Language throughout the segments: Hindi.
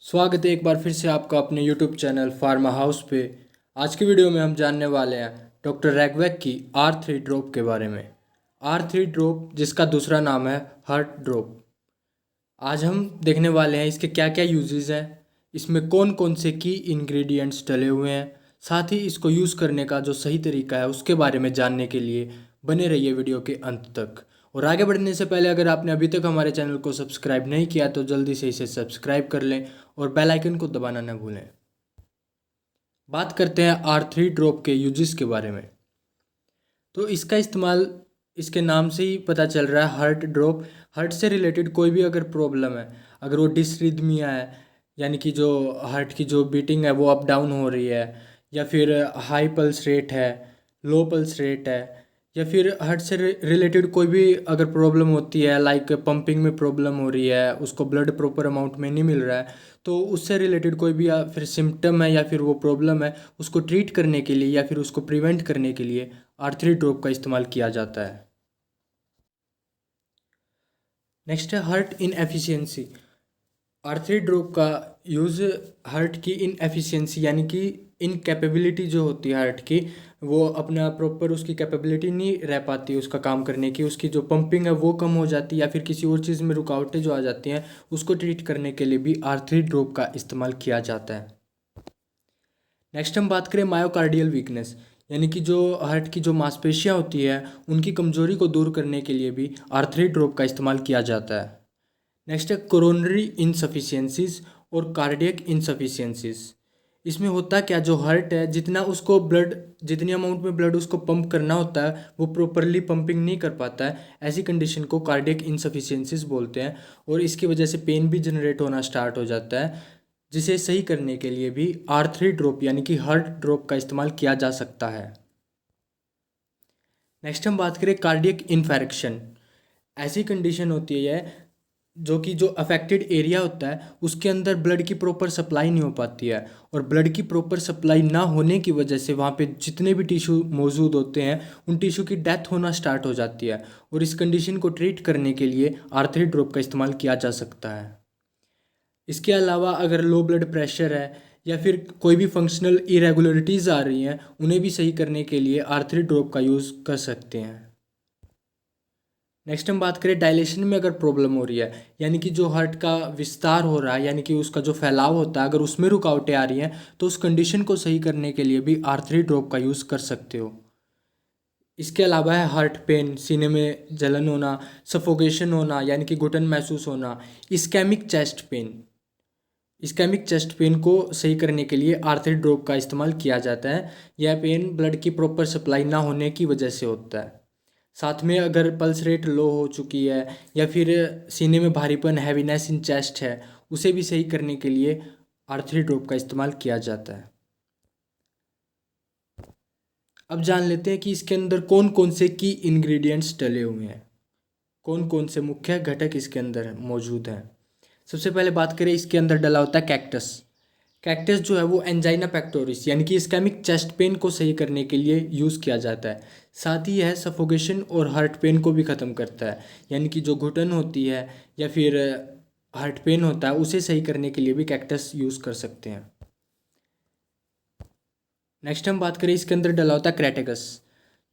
स्वागत है एक बार फिर से आपका अपने यूट्यूब चैनल फार्मा हाउस पे। आज की वीडियो में हम जानने वाले हैं डॉक्टर रैगवैक की R3 ड्रॉप के बारे में। R3 ड्रॉप जिसका दूसरा नाम है हार्ट ड्रॉप। आज हम देखने वाले हैं इसके क्या क्या यूजेस हैं, इसमें कौन कौन से की इंग्रेडिएंट्स डले हुए हैं, साथ ही इसको यूज़ करने का जो सही तरीका है उसके बारे में जानने के लिए बने रहिए वीडियो के अंत तक। और आगे बढ़ने से पहले अगर आपने अभी तक हमारे चैनल को सब्सक्राइब नहीं किया तो जल्दी से इसे सब्सक्राइब कर लें और बेल आइकन को दबाना न भूलें। बात करते हैं R3 ड्रॉप के यूजेस के बारे में। तो इसका इस्तेमाल इसके नाम से ही पता चल रहा है, हार्ट ड्रॉप। हार्ट से रिलेटेड कोई भी अगर प्रॉब्लम है, अगर वो डिसरिथमिया है यानी कि जो हार्ट की जो बीटिंग है वो अप डाउन हो रही है, या फिर हाई पल्स रेट है, लो पल्स रेट है, या फिर हार्ट से रिलेटेड कोई भी अगर प्रॉब्लम होती है, लाइक पंपिंग में प्रॉब्लम हो रही है, उसको ब्लड प्रॉपर अमाउंट में नहीं मिल रहा है, तो उससे रिलेटेड कोई भी या फिर सिम्टम है या फिर वो प्रॉब्लम है, उसको ट्रीट करने के लिए या फिर उसको प्रिवेंट करने के लिए R3 ड्रॉप का इस्तेमाल किया जाता है। नेक्स्ट है हार्ट इनएफिशिएंसी। R3 ड्रॉप का यूज़ हार्ट की इनएफिशिएंसी यानी कि इनकैपेबिलिटी जो होती है हार्ट की, वो अपना प्रॉपर उसकी कैपेबिलिटी नहीं रह पाती उसका काम करने की, उसकी जो पंपिंग है वो कम हो जाती है या फिर किसी और चीज़ में रुकावटें जो आ जाती हैं उसको ट्रीट करने के लिए भी R3 ड्रॉप का इस्तेमाल किया जाता है। नेक्स्ट हम बात करें मायोकार्डियल वीकनेस, यानी कि जो हार्ट की जो मांसपेशियां होती है उनकी कमजोरी को दूर करने के लिए भी R3 ड्रॉप का इस्तेमाल किया जाता है। नेक्स्ट है कोरोनरी इनसफिशियंसीज और कार्डियक इनसफिशियंसीज। इसमें होता क्या, जो हार्ट है जितना उसको ब्लड, जितनी अमाउंट में ब्लड उसको पंप करना होता है वो प्रॉपरली पंपिंग नहीं कर पाता है, ऐसी कंडीशन को कार्डियक इनसफिशियंसीज बोलते हैं। और इसकी वजह से पेन भी जनरेट होना स्टार्ट हो जाता है, जिसे सही करने के लिए भी R3 ड्रॉप यानी कि हार्ट ड्रॉप का इस्तेमाल किया जा सकता है। नेक्स्ट हम बात करें कार्डियक इन्फेक्शन। ऐसी कंडीशन होती है जो कि जो अफेक्टेड एरिया होता है उसके अंदर ब्लड की प्रॉपर सप्लाई नहीं हो पाती है, और ब्लड की प्रॉपर सप्लाई ना होने की वजह से वहाँ पे जितने भी टिश्यू मौजूद होते हैं उन टिश्यू की डेथ होना स्टार्ट हो जाती है, और इस कंडीशन को ट्रीट करने के लिए R3 ड्रॉप का इस्तेमाल किया जा सकता है। इसके अलावा अगर लो ब्लड प्रेशर है या फिर कोई भी फंक्शनल इरेगुलरिटीज़ आ रही हैं उन्हें भी सही करने के लिए R3 ड्रॉप का यूज़ कर सकते हैं। नेक्स्ट हम बात करें डायलेशन में अगर प्रॉब्लम हो रही है, यानी कि जो हार्ट का विस्तार हो रहा है यानी कि उसका जो फैलाव होता है अगर उसमें रुकावटें आ रही हैं तो उस कंडीशन को सही करने के लिए भी R3 ड्रॉप का यूज़ कर सकते हो। इसके अलावा है हार्ट पेन, सीने में जलन होना, सफोकेशन होना यानी कि घुटन महसूस होना, ischemic chest pain. Ischemic chest pain को सही करने के लिए R3 ड्रॉप का इस्तेमाल किया जाता है। यह पेन ब्लड की प्रॉपर सप्लाई ना होने की वजह से होता है। साथ में अगर पल्स रेट लो हो चुकी है या फिर सीने में भारीपन, हैवीनेस इन चेस्ट है, उसे भी सही करने के लिए R3 ड्रॉप का इस्तेमाल किया जाता है। अब जान लेते हैं कि इसके अंदर कौन कौन से की इंग्रेडिएंट्स डले हुए हैं, कौन कौन से मुख्य घटक इसके अंदर मौजूद हैं। सबसे पहले बात करें, इसके अंदर डला होता है कैक्टस। कैक्टस जो है वो एंजाइना पेक्टोरिस यानी कि इस्केमिक चेस्ट पेन को सही करने के लिए यूज़ किया जाता है। साथ ही यह सफोकेशन और हार्ट पेन को भी ख़त्म करता है, यानी कि जो घुटन होती है या फिर हार्ट पेन होता है उसे सही करने के लिए भी कैक्टस यूज़ कर सकते हैं। नेक्स्ट हम बात करें, इसके अंदर डला होता है क्रेटेगस।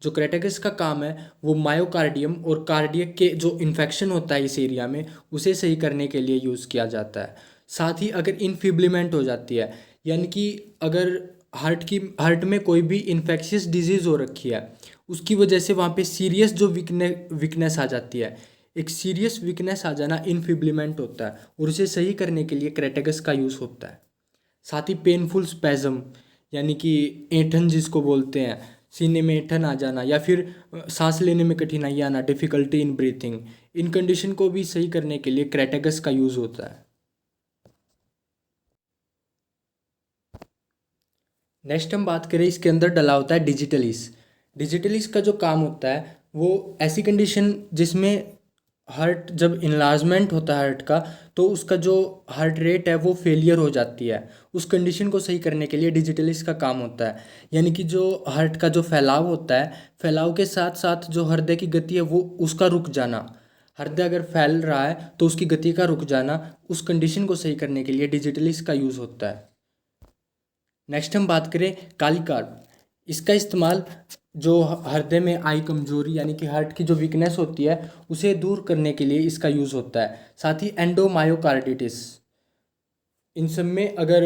जो क्रेटेगस का काम है वो मायोकार्डियम और कार्डियक के जो इन्फेक्शन होता है इस एरिया में उसे सही करने के लिए यूज़ किया जाता है। साथ ही अगर इनफिब्लिमेंट हो जाती है, यानी कि अगर हार्ट में कोई भी इन्फेक्शियस डिजीज़ हो रखी है उसकी वजह से वहाँ पे सीरियस जो वीकनेस आ जाती है, एक सीरियस वीकनेस आ जाना इनफिब्लिमेंट होता है, और उसे सही करने के लिए क्रेटेगस का यूज़ होता है। साथ ही पेनफुल स्पैज़म यानी कि ऐंठन जिसको बोलते हैं, सीने में ऐंठन आ जाना या फिर सांस लेने में कठिनाई आना, difficulty in breathing, in condition को भी सही करने के लिए क्रेटेगस का यूज़ होता है। नेक्स्ट हम बात करें, इसके अंदर डला होता है डिजिटलिस। डिजिटलिस का जो काम होता है वो ऐसी कंडीशन जिसमें हार्ट जब इनलार्जमेंट होता है हार्ट का, तो उसका जो हार्ट रेट है वो फेलियर हो जाती है, उस कंडीशन को सही करने के लिए डिजिटलिस का काम होता है। यानी कि जो हार्ट का जो फैलाव होता है, फैलाव के साथ साथ जो हृदय की गति है वो उसका रुक जाना, हृदय अगर फैल रहा है तो उसकी गति का रुक जाना, उस कंडीशन को सही करने के लिए डिजिटली इसका यूज़ होता है। नेक्स्ट हम बात करें काली कार्ब। इसका इस्तेमाल जो हृदय में आई कमजोरी यानी कि हार्ट की जो वीकनेस होती है उसे दूर करने के लिए इसका यूज़ होता है। साथ ही एंडोमायोकार्डिटिस, इन सब में अगर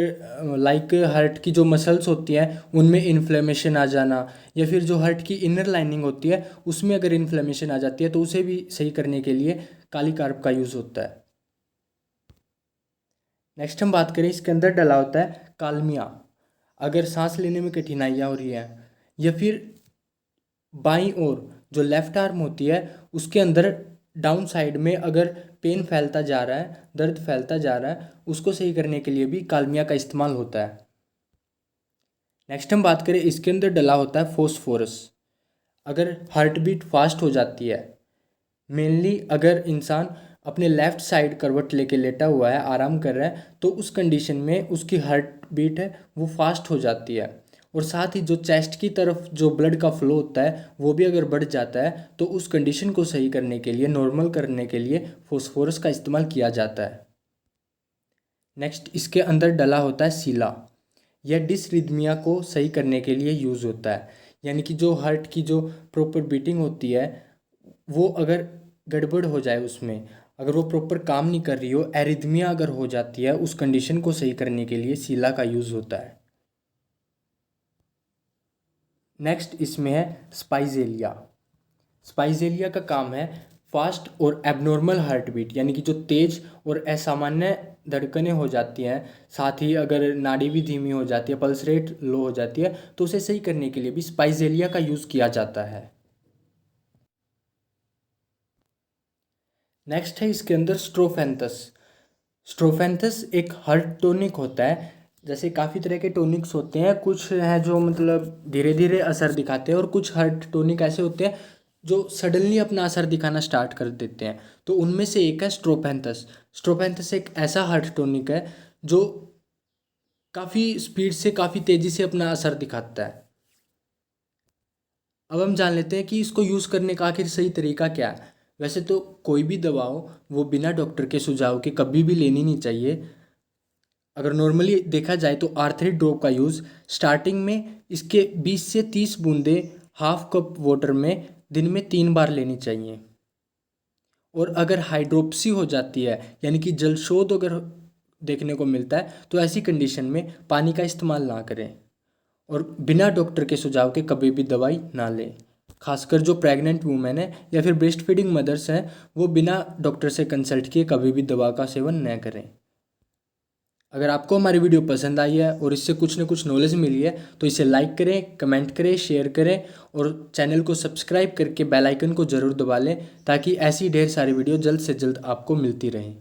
लाइक हार्ट की जो मसल्स होती हैं उनमें इन्फ्लेमेशन आ जाना, या फिर जो हार्ट की इनर लाइनिंग होती है उसमें अगर इन्फ्लेमेशन आ जाती है तो उसे भी सही करने के लिए काली कार्ब का यूज़ होता है। नेक्स्ट हम बात करें, इसके अंदर डला होता है कालमिया। अगर सांस लेने में कठिनाइयाँ हो रही हैं, या फिर बाईं ओर जो लेफ्ट आर्म होती है उसके अंदर डाउन साइड में अगर पेन फैलता जा रहा है, दर्द फैलता जा रहा है, उसको सही करने के लिए भी कालमिया का इस्तेमाल होता है। नेक्स्ट हम बात करें, इसके अंदर डला होता है फोस्फोरस। अगर हार्ट बीट फास्ट हो जाती है, मेनली अगर इंसान अपने लेफ़्ट साइड करवट लेके लेटा हुआ है, आराम कर रहा है, तो उस कंडीशन में उसकी हार्ट बीट है वो फास्ट हो जाती है। और साथ ही जो चेस्ट की तरफ जो ब्लड का फ्लो होता है वो भी अगर बढ़ जाता है तो उस कंडीशन को सही करने के लिए, नॉर्मल करने के लिए फोस्फोरस का इस्तेमाल किया जाता है। नेक्स्ट इसके अंदर डला होता है सीला। यह डिसरिदमिया को सही करने के लिए यूज़ होता है, यानी कि जो हार्ट की जो प्रॉपर बीटिंग होती है वो अगर गड़बड़ हो जाए, उसमें अगर वो प्रॉपर काम नहीं कर रही हो, एरिथमिया अगर हो जाती है, उस कंडीशन को सही करने के लिए सीला का यूज़ होता है। नेक्स्ट इसमें है स्पाइजेलिया। स्पाइजेलिया का काम है फास्ट और एबनॉर्मल हार्ट बीट, यानी कि जो तेज और असामान्य धड़कनें हो जाती हैं, साथ ही अगर नाड़ी भी धीमी हो जाती है, पल्स रेट लो हो जाती है, तो उसे सही करने के लिए भी स्पाइजेलिया का यूज़ किया जाता है। नेक्स्ट है इसके अंदर स्ट्रोफेंथस। स्ट्रोफेंथस एक हार्ट टॉनिक होता है। जैसे काफ़ी तरह के टॉनिक्स होते हैं, कुछ हैं जो मतलब धीरे धीरे असर दिखाते हैं और कुछ हार्ट टॉनिक ऐसे होते हैं जो सडनली अपना असर दिखाना स्टार्ट कर देते हैं। तो उनमें से एक है स्ट्रोफेंथस। स्ट्रोफेंथस एक ऐसा हार्ट टॉनिक है जो काफ़ी स्पीड से, काफ़ी तेज़ी से अपना असर दिखाता है। अब हम जान लेते हैं कि इसको यूज़ करने का आखिर सही तरीका क्या है। वैसे तो कोई भी दवा हो वो बिना डॉक्टर के सुझाव के कभी भी लेनी नहीं चाहिए। अगर नॉर्मली देखा जाए तो आर्थरी ड्रॉप का यूज़ स्टार्टिंग में इसके 20 से 30 बूंदे हाफ कप वाटर में दिन में 3 बार लेनी चाहिए। और अगर हाइड्रोप्सी हो जाती है, यानी कि जलशोध अगर देखने को मिलता है, तो ऐसी कंडीशन में पानी का इस्तेमाल ना करें और बिना डॉक्टर के सुझाव के कभी भी दवाई ना लें। खासकर जो प्रेग्नेंट वुमेन है या फिर ब्रेस्ट फीडिंग मदर्स हैं, वो बिना डॉक्टर से कंसल्ट किए कभी भी दवा का सेवन न करें। अगर आपको हमारी वीडियो पसंद आई है और इससे कुछ न कुछ नॉलेज मिली है तो इसे लाइक करें, कमेंट करें, शेयर करें और चैनल को सब्सक्राइब करके बेल आइकन को ज़रूर दबा लें, ताकि ऐसी ढेर सारी वीडियो जल्द से जल्द आपको मिलती रहें।